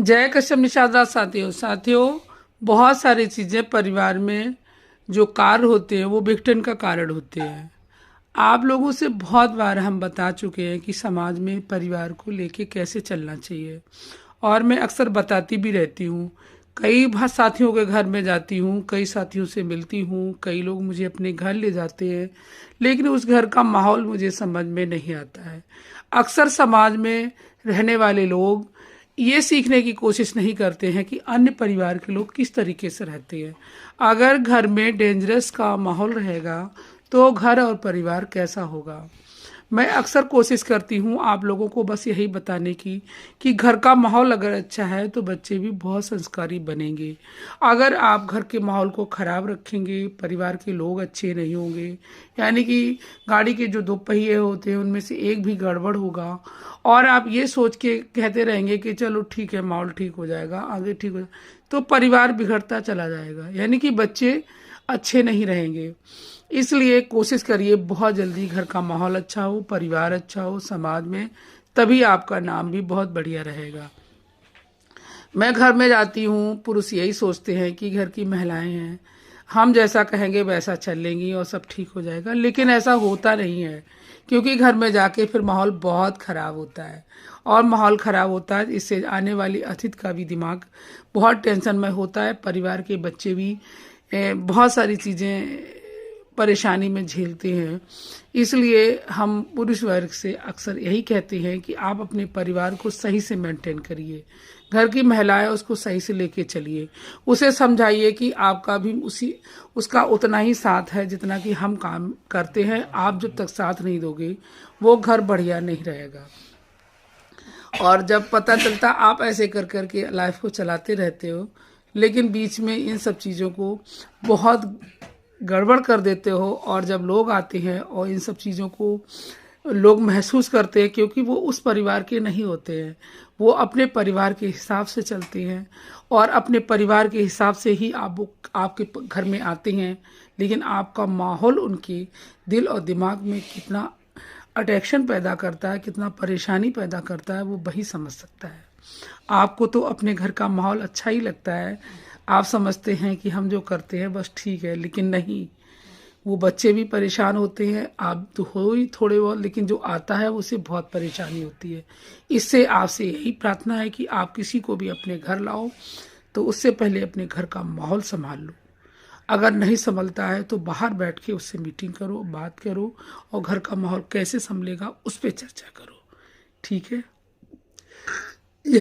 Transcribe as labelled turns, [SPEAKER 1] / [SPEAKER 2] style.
[SPEAKER 1] जय कश्यप निषाद साथियों, बहुत सारी चीज़ें परिवार में जो कार्य होते हैं वो विघटन का कारण होते हैं। आप लोगों से बहुत बार हम बता चुके हैं कि समाज में परिवार को लेके कैसे चलना चाहिए, और मैं अक्सर बताती भी रहती हूँ। कई बार साथियों के घर में जाती हूँ, कई साथियों से मिलती हूँ, कई लोग मुझे अपने घर ले जाते हैं, लेकिन उस घर का माहौल मुझे समझ में नहीं आता है। अक्सर समाज में रहने वाले लोग ये सीखने की कोशिश नहीं करते हैं कि अन्य परिवार के लोग किस तरीके से रहते हैं। अगर घर में डेंजरस का माहौल रहेगा तो घर और परिवार कैसा होगा। मैं अक्सर कोशिश करती हूँ आप लोगों को बस यही बताने की कि घर का माहौल अगर अच्छा है तो बच्चे भी बहुत संस्कारी बनेंगे। अगर आप घर के माहौल को ख़राब रखेंगे, परिवार के लोग अच्छे नहीं होंगे, यानी कि गाड़ी के जो दो पहिए होते हैं उनमें से एक भी गड़बड़ होगा और आप ये सोच के कहते रहेंगे कि चलो ठीक है, माहौल ठीक हो जाएगा, आगे ठीक हो जाएगा, तो परिवार बिगड़ता चला जाएगा, यानी कि बच्चे अच्छे नहीं रहेंगे। इसलिए कोशिश करिए बहुत जल्दी घर का माहौल अच्छा हो, परिवार अच्छा हो समाज में, तभी आपका नाम भी बहुत बढ़िया रहेगा। मैं घर में जाती हूँ, पुरुष यही सोचते हैं कि घर की महिलाएं हैं, हम जैसा कहेंगे वैसा चल लेंगी और सब ठीक हो जाएगा, लेकिन ऐसा होता नहीं है। क्योंकि घर में जाके फिर माहौल बहुत ख़राब होता है, और माहौल ख़राब होता है इससे आने वाली अतिथि का भी दिमाग बहुत टेंशन में होता है, परिवार के बच्चे भी बहुत सारी चीज़ें परेशानी में झेलते हैं। इसलिए हम पुरुष वर्ग से अक्सर यही कहते हैं कि आप अपने परिवार को सही से मेंटेन करिए, घर की महिलाएं उसको सही से लेके चलिए, उसे समझाइए कि आपका भी उसका उतना ही साथ है जितना कि हम काम करते हैं। आप जब तक साथ नहीं दोगे वो घर बढ़िया नहीं रहेगा। और जब पता चलता आप ऐसे कर कर के लाइफ को चलाते रहते हो, लेकिन बीच में इन सब चीज़ों को बहुत गड़बड़ कर देते हो, और जब लोग आते हैं और इन सब चीज़ों को लोग महसूस करते हैं, क्योंकि वो उस परिवार के नहीं होते हैं, वो अपने परिवार के हिसाब से चलते हैं और अपने परिवार के हिसाब से ही आपके घर में आते हैं, लेकिन आपका माहौल उनके दिल और दिमाग में कितना अट्रैक्शन पैदा करता है, कितना परेशानी पैदा करता है, वो वही समझ सकता है। आपको तो अपने घर का माहौल अच्छा ही लगता है, आप समझते हैं कि हम जो करते हैं बस ठीक है, लेकिन नहीं, वो बच्चे भी परेशान होते हैं, आप तो हो ही थोड़े बहुत, लेकिन जो आता है उसे बहुत परेशानी होती है। इससे आपसे यही प्रार्थना है कि आप किसी को भी अपने घर लाओ तो उससे पहले अपने घर का माहौल संभाल लो। अगर नहीं संभलता है तो बाहर बैठ के उससे मीटिंग करो, बात करो, और घर का माहौल कैसे संभलेगा उस पर चर्चा करो। ठीक है।